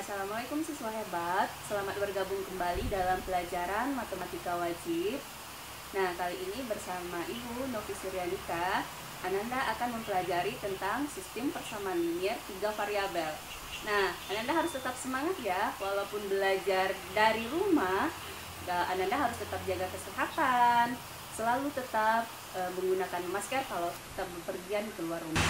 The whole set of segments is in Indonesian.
Assalamualaikum siswa hebat, selamat bergabung kembali dalam pelajaran matematika wajib. Nah, kali ini bersama Ibu Novi Suryanika, Ananda akan mempelajari tentang sistem persamaan linier 3 variabel. Nah, Ananda harus tetap semangat ya, walaupun belajar dari rumah, Ananda harus tetap jaga kesehatan, selalu tetap menggunakan masker kalau tetap bepergian keluar rumah.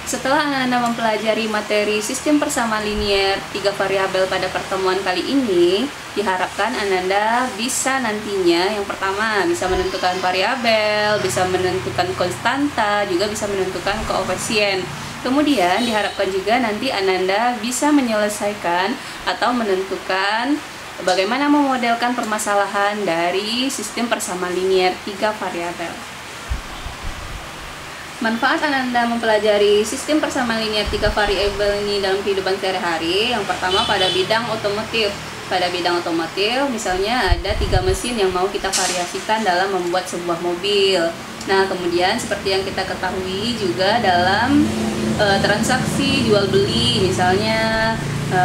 Setelah Anda mempelajari materi sistem persamaan linier 3 variabel pada pertemuan kali ini, diharapkan Anda bisa nantinya yang pertama bisa menentukan variabel, bisa menentukan konstanta, juga bisa menentukan koefisien. Kemudian diharapkan juga nanti Anda bisa menyelesaikan atau menentukan bagaimana memodelkan permasalahan dari sistem persamaan linier 3 variabel. Manfaat Ananda mempelajari sistem persamaan linier 3 variabel ini dalam kehidupan sehari-hari. Yang pertama pada bidang otomotif. Pada bidang otomotif misalnya ada 3 mesin yang mau kita variasikan dalam membuat sebuah mobil. Nah, kemudian seperti yang kita ketahui juga dalam transaksi jual beli, misalnya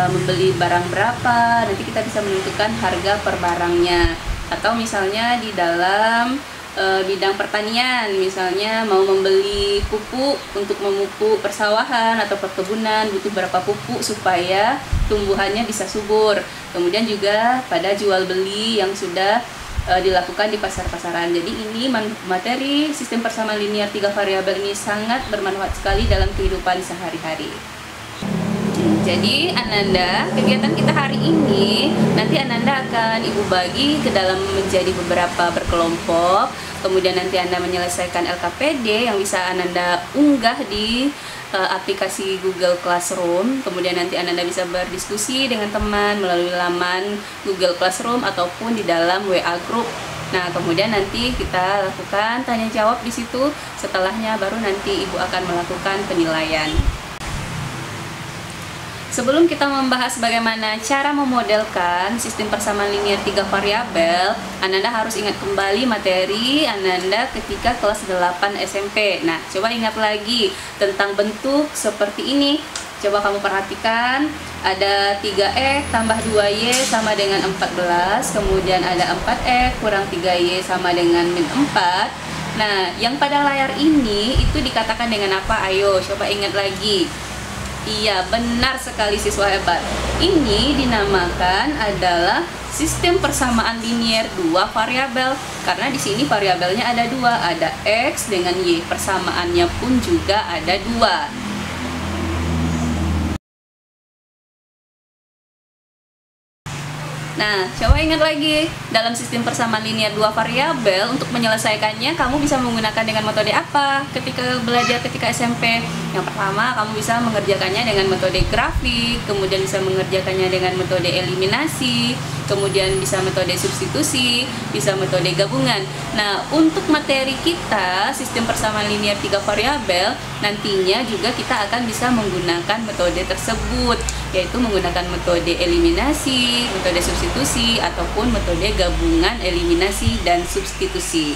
membeli barang berapa, nanti kita bisa menentukan harga per barangnya. Atau misalnya di dalam bidang pertanian, misalnya mau membeli pupuk untuk memupuk persawahan atau perkebunan, butuh berapa pupuk supaya tumbuhannya bisa subur. Kemudian juga pada jual beli yang sudah dilakukan di pasar-pasaran. Jadi ini materi sistem persamaan linier 3 variabel ini sangat bermanfaat sekali dalam kehidupan sehari-hari. Jadi Ananda, kegiatan kita hari ini nanti Ananda akan Ibu bagi ke dalam menjadi beberapa berkelompok. Kemudian nanti Anda menyelesaikan LKPD yang bisa Ananda unggah di aplikasi Google Classroom. Kemudian nanti Ananda bisa berdiskusi dengan teman melalui laman Google Classroom ataupun di dalam WA Group. Nah, kemudian nanti kita lakukan tanya jawab di situ. Setelahnya baru nanti Ibu akan melakukan penilaian. Sebelum kita membahas bagaimana cara memodelkan sistem persamaan linier 3 variabel, Ananda harus ingat kembali materi Ananda ketika kelas 8 SMP. Nah, coba ingat lagi tentang bentuk seperti ini. Coba kamu perhatikan, ada 3x tambah 2y sama dengan 14, kemudian ada 4x kurang 3y sama dengan min 4. Nah, yang pada layar ini itu dikatakan dengan apa? Ayo, coba ingat lagi. Iya, benar sekali siswa hebat. Ini dinamakan adalah sistem persamaan linier 2 variabel. Karena di sini variabelnya ada 2, ada X dengan Y. Persamaannya pun juga ada 2. Nah, coba ingat lagi, dalam sistem persamaan linier 2 variabel, untuk menyelesaikannya kamu bisa menggunakan dengan metode apa ketika belajar ketika SMP? Yang pertama, kamu bisa mengerjakannya dengan metode grafik, kemudian bisa mengerjakannya dengan metode eliminasi, kemudian bisa metode substitusi, bisa metode gabungan. Nah, untuk materi kita, sistem persamaan linier 3 variabel, nantinya juga kita akan bisa menggunakan metode tersebut, yaitu menggunakan metode eliminasi, metode substitusi, ataupun metode gabungan eliminasi dan substitusi.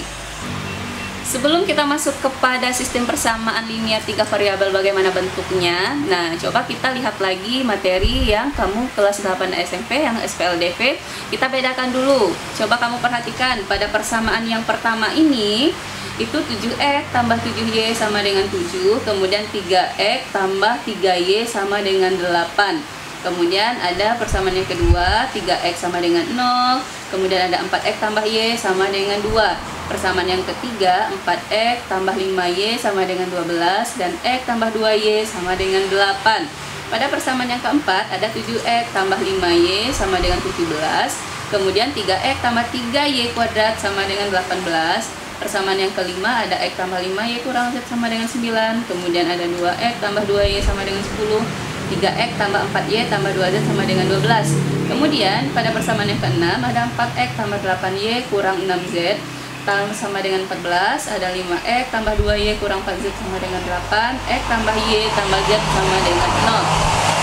Sebelum kita masuk kepada sistem persamaan linier 3 variabel bagaimana bentuknya, nah coba kita lihat lagi materi yang kamu kelas 8 SMP yang SPLDV, kita bedakan dulu. Coba kamu perhatikan pada persamaan yang pertama ini, itu 7x tambah 7y sama dengan 7, kemudian 3x tambah 3y sama dengan 8. Kemudian ada persamaan yang kedua, 3x sama dengan 0, kemudian ada 4x tambah y sama dengan 2. Persamaan yang ketiga, 4x tambah 5y sama dengan 12, dan x tambah 2y sama dengan 8. Pada persamaan yang keempat, ada 7x tambah 5y sama dengan 17, kemudian 3x tambah 3y kuadrat sama dengan 18. Persamaan yang kelima, ada x tambah 5y kurang z sama dengan 9, kemudian ada 2x tambah 2y sama dengan 10, 3x tambah 4y tambah 2z sama dengan 12. Kemudian pada persamaan yang keenam, ada 4x tambah 8y kurang 6z sama dengan 14, ada 5x tambah 2y kurang 4z sama dengan 8, x tambah y tambah z sama dengan 0.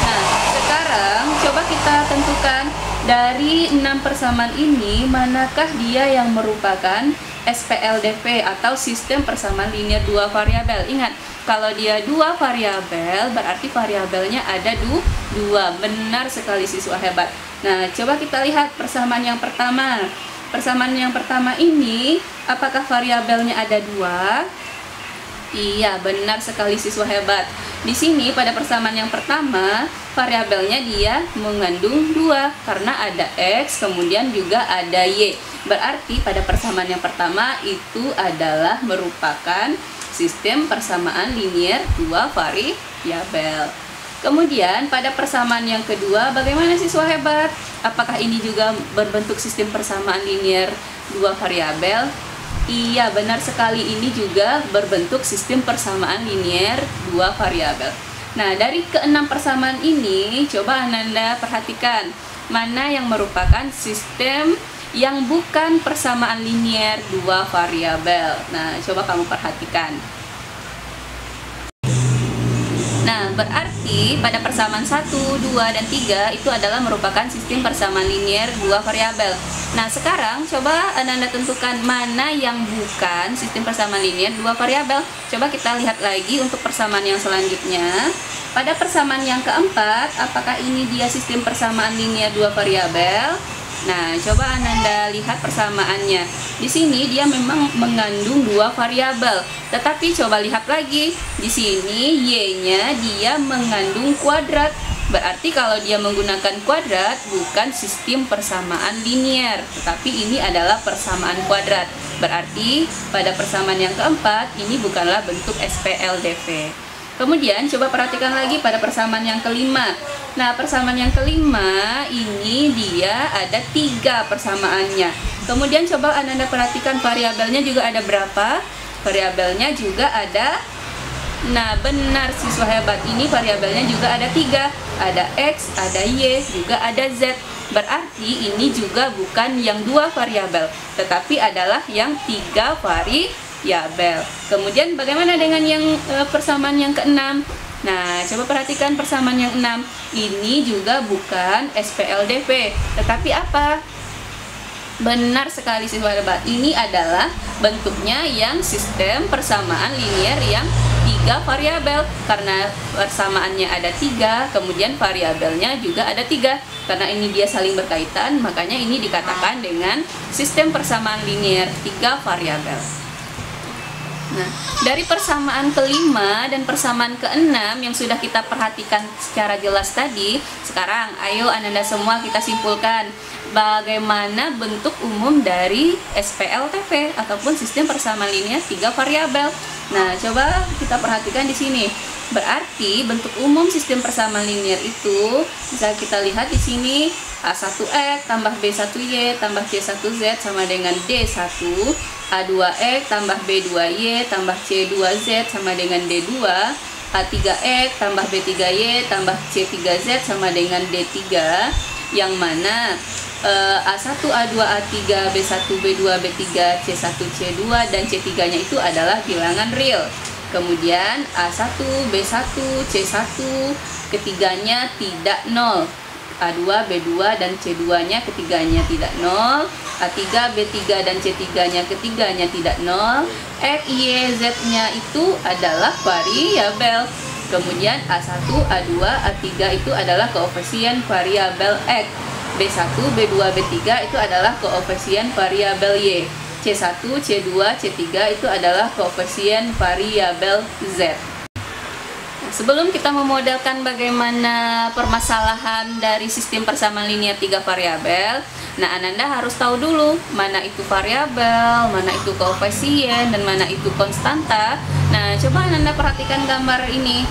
Nah, sekarang coba kita tentukan dari 6 persamaan ini, manakah dia yang merupakan SPLDV atau sistem persamaan linier 2 variabel. Ingat, kalau dia 2 variabel berarti variabelnya ada 2 2. Benar sekali siswa hebat. Nah, coba kita lihat persamaan yang pertama. Persamaan yang pertama ini, apakah variabelnya ada 2? Iya, benar sekali siswa hebat. Di sini pada persamaan yang pertama, variabelnya dia mengandung 2 karena ada X, kemudian juga ada Y. Berarti pada persamaan yang pertama itu adalah merupakan sistem persamaan linier 2 variabel. Kemudian pada persamaan yang kedua, bagaimana siswa hebat? Apakah ini juga berbentuk sistem persamaan linier 2 variabel? Iya, benar sekali, ini juga berbentuk sistem persamaan linier 2 variabel. Nah, dari keenam persamaan ini, coba Ananda perhatikan mana yang merupakan sistem yang bukan persamaan linier 2 variabel. Nah, coba kamu perhatikan. Nah, berarti pada persamaan 1, 2, dan 3 itu adalah merupakan sistem persamaan linier 2 variabel. Nah, sekarang coba Ananda tentukan mana yang bukan sistem persamaan linier 2 variabel. Coba kita lihat lagi untuk persamaan yang selanjutnya. Pada persamaan yang keempat, apakah ini dia sistem persamaan linier 2 variabel? Nah, coba Ananda lihat persamaannya. Di sini dia memang mengandung 2 variabel. Tetapi coba lihat lagi. Di sini Y-nya dia mengandung kuadrat. Berarti kalau dia menggunakan kuadrat bukan sistem persamaan linier, tetapi ini adalah persamaan kuadrat. Berarti pada persamaan yang keempat ini bukanlah bentuk SPLDV. Kemudian coba perhatikan lagi pada persamaan yang kelima. Nah, persamaan yang kelima ini dia ada 3 persamaannya. Kemudian coba Ananda perhatikan variabelnya juga ada berapa? Variabelnya juga ada. Nah, benar siswa hebat, ini variabelnya juga ada 3. Ada X, ada Y, juga ada Z. Berarti ini juga bukan yang 2 variabel, tetapi adalah yang 3 variabel. Kemudian bagaimana dengan yang persamaan yang keenam? Nah, coba perhatikan persamaan yang 6. Ini juga bukan SPLDV, tetapi apa? Benar sekali siswa hebat. Ini adalah bentuknya yang sistem persamaan linier yang 3 variabel. Karena persamaannya ada 3, kemudian variabelnya juga ada 3. Karena ini dia saling berkaitan, makanya ini dikatakan dengan sistem persamaan linier 3 variabel. Nah, dari persamaan kelima dan persamaan keenam yang sudah kita perhatikan secara jelas tadi, sekarang ayo Ananda semua kita simpulkan bagaimana bentuk umum dari SPLTV ataupun sistem persamaan linier 3 variabel. Nah, coba kita perhatikan di sini. Berarti bentuk umum sistem persamaan linier itu bisa kita lihat di sini, A1X tambah B1Y tambah C1Z sama dengan D1, A2X tambah B2Y tambah C2Z sama dengan D2, A3X tambah B3Y tambah C3Z sama dengan D3, yang mana A1, A2, A3, B1, B2, B3, C1, C2, dan C3 nya itu adalah bilangan real. Kemudian A1, B1, C1 ketiganya tidak 0, A2, B2, dan C2 nya ketiganya tidak 0, A3, B3, dan C3 nya ketiganya tidak 0, X, Y, Z nya itu adalah variabel. Kemudian A1, A2, A3 itu adalah koefisien variabel X, B1, B2, B3 itu adalah koefisien variabel Y, C1, C2, C3 itu adalah koefisien variabel Z. Nah, sebelum kita memodelkan bagaimana permasalahan dari sistem persamaan linier 3 variabel, nah Ananda harus tahu dulu mana itu variabel, mana itu koefisien, dan mana itu konstanta. Nah, coba Ananda perhatikan gambar ini.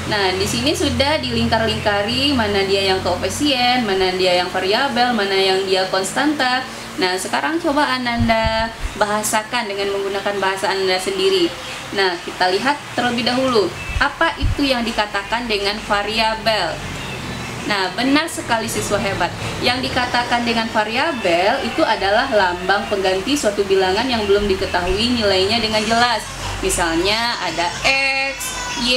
Nah, di sini sudah dilingkar-lingkari mana dia yang koefisien, mana dia yang variabel, mana yang dia konstanta. Nah, sekarang coba Ananda bahasakan dengan menggunakan bahasa Ananda sendiri. Nah, kita lihat terlebih dahulu, apa itu yang dikatakan dengan variabel? Nah, benar sekali siswa hebat. Yang dikatakan dengan variabel itu adalah lambang pengganti suatu bilangan yang belum diketahui nilainya dengan jelas. Misalnya ada X, Y,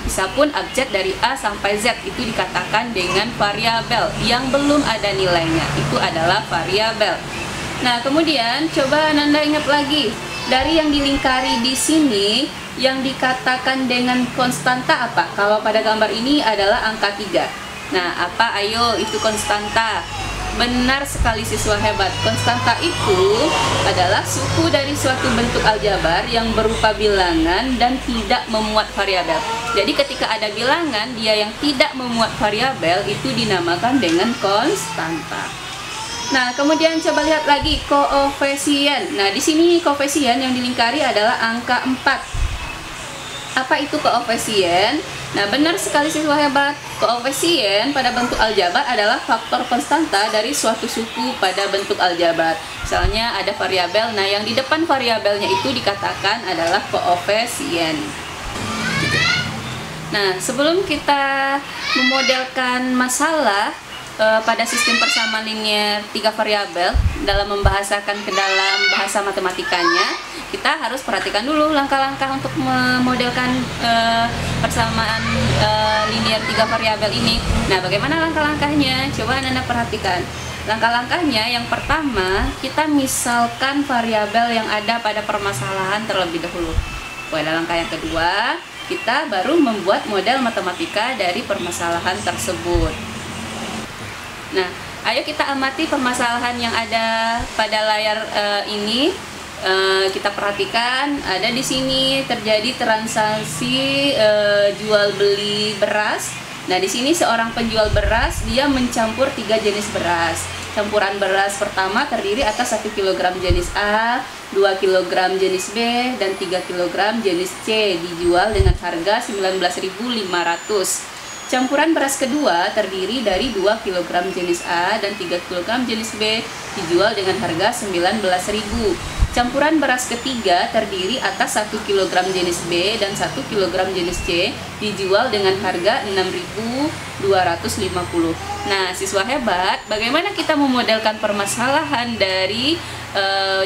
bisa pun abjad dari A sampai Z itu dikatakan dengan variabel yang belum ada nilainya. Itu adalah variabel. Nah, kemudian coba Ananda ingat lagi, dari yang dilingkari di sini yang dikatakan dengan konstanta apa? Kalau pada gambar ini adalah angka 3. Nah, apa? Ayo, itu konstanta. Benar sekali siswa hebat. Konstanta itu adalah suku dari suatu bentuk aljabar yang berupa bilangan dan tidak memuat variabel. Jadi ketika ada bilangan, dia yang tidak memuat variabel itu dinamakan dengan konstanta. Nah, kemudian coba lihat lagi koefisien. Nah, di sini koefisien yang dilingkari adalah angka 4. Apa itu koefisien? Nah, benar sekali siswa hebat. Koefisien pada bentuk aljabar adalah faktor konstanta dari suatu suku pada bentuk aljabar. Misalnya ada variabel, nah yang di depan variabelnya itu dikatakan adalah koefisien. Nah, sebelum kita memodelkan masalah pada sistem persamaan linear 3 variabel dalam membahasakan ke dalam bahasa matematikanya, kita harus perhatikan dulu langkah-langkah untuk memodelkan persamaan linear 3 variabel ini. Nah, bagaimana langkah-langkahnya? Coba Anda perhatikan. Langkah-langkahnya yang pertama, kita misalkan variabel yang ada pada permasalahan terlebih dahulu. Pada langkah yang kedua, kita baru membuat model matematika dari permasalahan tersebut. Nah, ayo kita amati permasalahan yang ada pada layar ini. Kita perhatikan ada di sini terjadi transaksi jual beli beras. Nah, di sini seorang penjual beras dia mencampur 3 jenis beras. Campuran beras pertama terdiri atas 1 kg jenis A, 2 kg jenis B, dan 3 kg jenis C, dijual dengan harga 19.500. Campuran beras kedua terdiri dari 2 kg jenis A dan 3 kg jenis B, dijual dengan harga 19.000. Campuran beras ketiga terdiri atas 1 kg jenis B dan 1 kg jenis C, dijual dengan harga 6.250. Nah, siswa hebat, bagaimana kita memodelkan permasalahan dari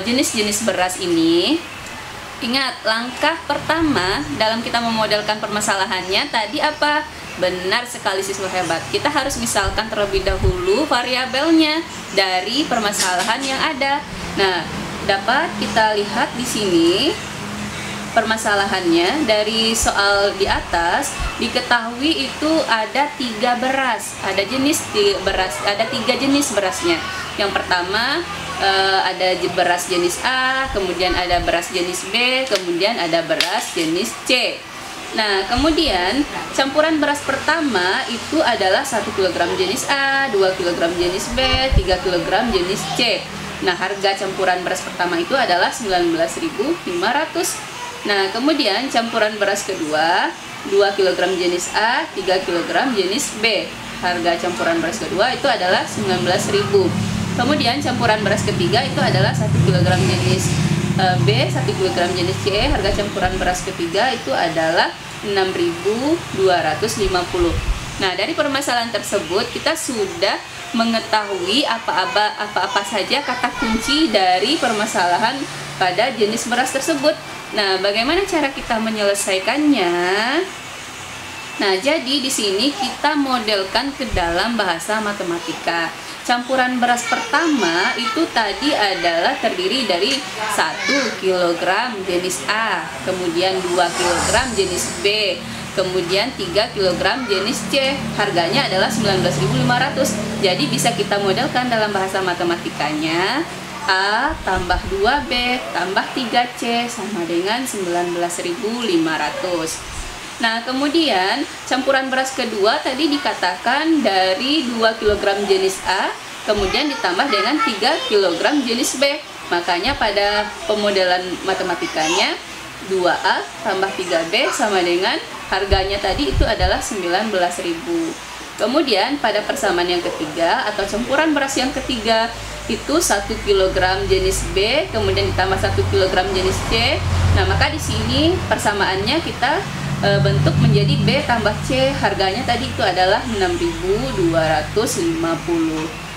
jenis-jenis beras ini? Ingat, langkah pertama dalam kita memodelkan permasalahannya tadi apa? Benar sekali siswa hebat. Kita harus misalkan terlebih dahulu variabelnya dari permasalahan yang ada. Nah, dapat kita lihat di sini permasalahannya dari soal di atas diketahui itu ada 3 beras. Ada jenis beras, ada 3 jenis berasnya. Yang pertama ada beras jenis A, kemudian ada beras jenis B, kemudian ada beras jenis C. Nah, kemudian campuran beras pertama itu adalah 1 kg jenis A, 2 kg jenis B, 3 kg jenis C. Nah, harga campuran beras pertama itu adalah 19.500. Nah, kemudian campuran beras kedua 2 kg jenis A, 3 kg jenis B. Harga campuran beras kedua itu adalah 19.000. Kemudian campuran beras ketiga itu adalah 1 kg jenis B, 1 kg jenis C. Harga campuran beras ketiga itu adalah 6.250. Nah, dari permasalahan tersebut kita sudah mengetahui apa-apa saja kata kunci dari permasalahan pada jenis beras tersebut. Nah, bagaimana cara kita menyelesaikannya? Nah, jadi di sini kita modelkan ke dalam bahasa matematika. Campuran beras pertama itu tadi adalah terdiri dari 1 kg jenis A, kemudian 2 kg jenis B, kemudian 3 kg jenis C. Harganya adalah 19.500. Jadi bisa kita modelkan dalam bahasa matematikanya A tambah 2B tambah 3C sama dengan 19.500. Nah, kemudian campuran beras kedua tadi dikatakan dari 2 kg jenis A, kemudian ditambah dengan 3 kg jenis B. Makanya pada pemodelan matematikanya 2A tambah 3B sama dengan harganya tadi itu adalah 19.000. Kemudian pada persamaan yang ketiga atau campuran beras yang ketiga itu 1 kg jenis B, kemudian ditambah 1 kg jenis C. Nah, maka di sini persamaannya kita bentuk menjadi B tambah C, harganya tadi itu adalah 6.250.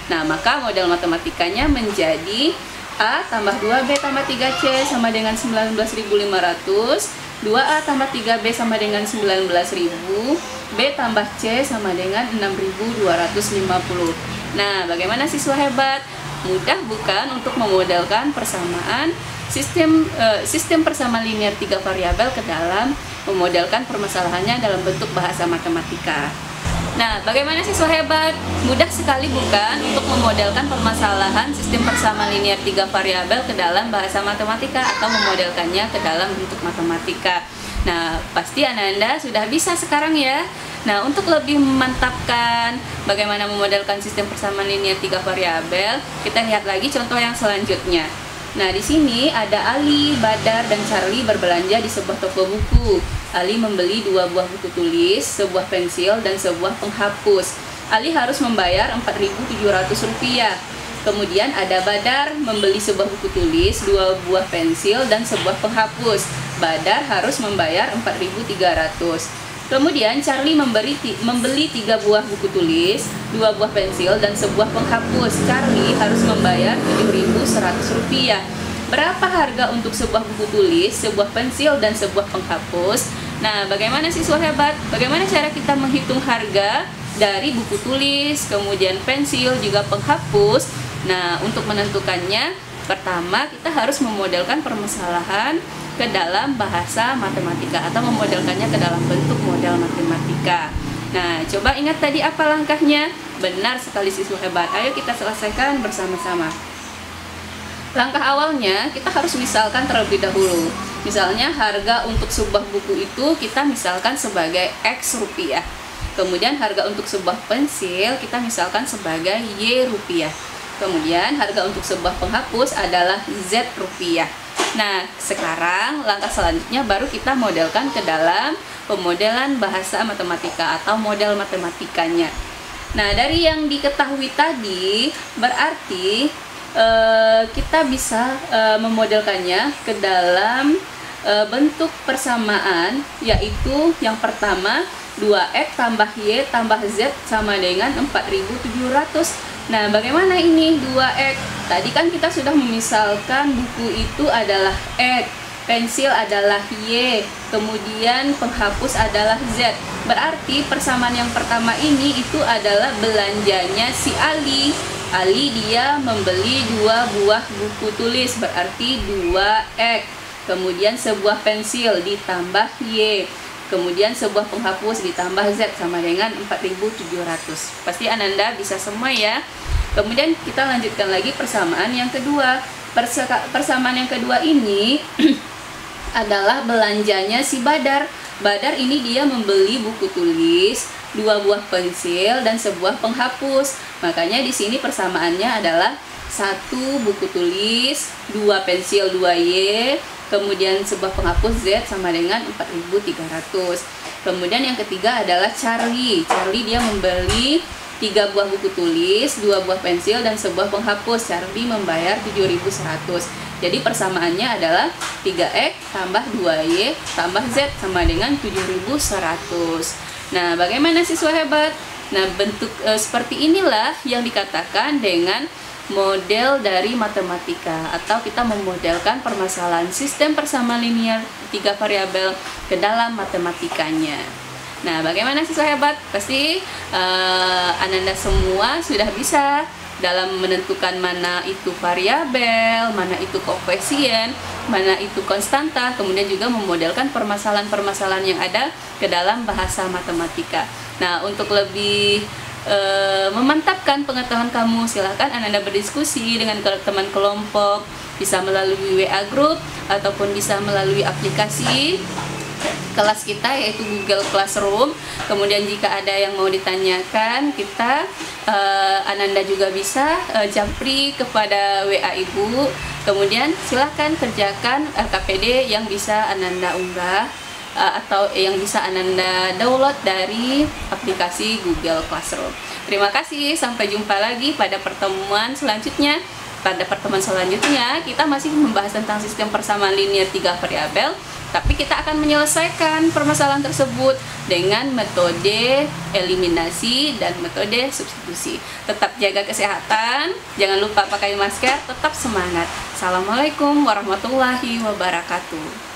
Nah, maka model matematikanya menjadi A tambah 2B tambah 3C sama dengan 19.500, 2A tambah 3B sama dengan 19.000, B tambah C sama dengan 6.250. Nah, bagaimana siswa hebat? Mudah bukan untuk memodelkan persamaan sistem persamaan linear 3 variabel ke dalam memodelkan permasalahannya dalam bentuk bahasa matematika. Nah, bagaimana siswa hebat? Mudah sekali bukan untuk memodelkan permasalahan sistem persamaan linear 3 variabel ke dalam bahasa matematika atau memodelkannya ke dalam bentuk matematika. Nah, pasti Ananda sudah bisa sekarang ya. Nah, untuk lebih memantapkan bagaimana memodelkan sistem persamaan linear 3 variabel, kita lihat lagi contoh yang selanjutnya. Nah, di sini ada Ali, Badar, dan Charlie berbelanja di sebuah toko buku. Ali membeli 2 buah buku tulis, sebuah pensil, dan sebuah penghapus. Ali harus membayar Rp4.700. Kemudian ada Badar membeli sebuah buku tulis, 2 buah pensil, dan sebuah penghapus. Badar harus membayar Rp4.300. Kemudian Charlie membeli 3 buah buku tulis, 2 buah pensil, dan sebuah penghapus. Charlie harus membayar Rp7.100. Berapa harga untuk sebuah buku tulis, sebuah pensil, dan sebuah penghapus? Nah, bagaimana siswa hebat? Bagaimana cara kita menghitung harga dari buku tulis, kemudian pensil, juga penghapus? Nah, untuk menentukannya, pertama kita harus memodelkan permasalahan ke dalam bahasa matematika atau memodelkannya ke dalam bentuk model matematika. Nah, coba ingat tadi apa langkahnya? Benar sekali siswa hebat. Ayo kita selesaikan bersama-sama. Langkah awalnya kita harus misalkan terlebih dahulu. Misalnya harga untuk sebuah buku itu kita misalkan sebagai X rupiah. Kemudian harga untuk sebuah pensil kita misalkan sebagai Y rupiah. Kemudian harga untuk sebuah penghapus adalah Z rupiah. Nah, sekarang langkah selanjutnya baru kita modelkan ke dalam pemodelan bahasa matematika atau model matematikanya. Nah, dari yang diketahui tadi berarti kita bisa memodelkannya ke dalam bentuk persamaan, yaitu yang pertama 2X tambah Y tambah Z sama dengan 4.700. Nah, bagaimana ini 2X? Tadi kan kita sudah memisalkan buku itu adalah X, pensil adalah Y, kemudian penghapus adalah Z. Berarti persamaan yang pertama ini itu adalah belanjanya si Ali. Ali dia membeli 2 buah buku tulis, berarti 2X. Kemudian sebuah pensil ditambah Y. Kemudian sebuah penghapus ditambah Z sama dengan 4.700. Pasti Ananda bisa semua ya. Kemudian kita lanjutkan lagi persamaan yang kedua. Persamaan yang kedua ini adalah belanjanya si Badar. Badar ini dia membeli buku tulis, 2 buah pensil, dan sebuah penghapus. Makanya di sini persamaannya adalah 1 buku tulis, 2 pensil 2Y, kemudian sebuah penghapus Z sama dengan 4.300. Kemudian yang ketiga adalah Charlie. Charlie dia membeli 3 buah buku tulis, 2 buah pensil, dan sebuah penghapus. Charlie membayar 7.100. Jadi persamaannya adalah 3X tambah 2Y tambah Z sama dengan 7.100. Nah, bagaimana siswa hebat? Nah, bentuk seperti inilah yang dikatakan dengan model dari matematika, atau kita memodelkan permasalahan sistem persamaan linear 3 variabel ke dalam matematikanya. Nah, bagaimana siswa hebat? Pasti Ananda semua sudah bisa dalam menentukan mana itu variabel, mana itu koefisien, mana itu konstanta, kemudian juga memodelkan permasalahan-permasalahan yang ada ke dalam bahasa matematika. Nah, untuk lebih memantapkan pengetahuan kamu, silahkan Ananda berdiskusi dengan teman kelompok, bisa melalui WA group ataupun bisa melalui aplikasi kelas kita yaitu Google Classroom. Kemudian jika ada yang mau ditanyakan, Ananda juga bisa japri kepada WA Ibu. Kemudian silahkan kerjakan RKPD yang bisa Ananda unggah atau yang bisa Ananda download dari aplikasi Google Classroom. Terima kasih, sampai jumpa lagi pada pertemuan selanjutnya. Pada pertemuan selanjutnya kita masih membahas tentang sistem persamaan linear 3 variabel, tapi kita akan menyelesaikan permasalahan tersebut dengan metode eliminasi dan metode substitusi. Tetap jaga kesehatan, jangan lupa pakai masker, tetap semangat. Assalamualaikum warahmatullahi wabarakatuh.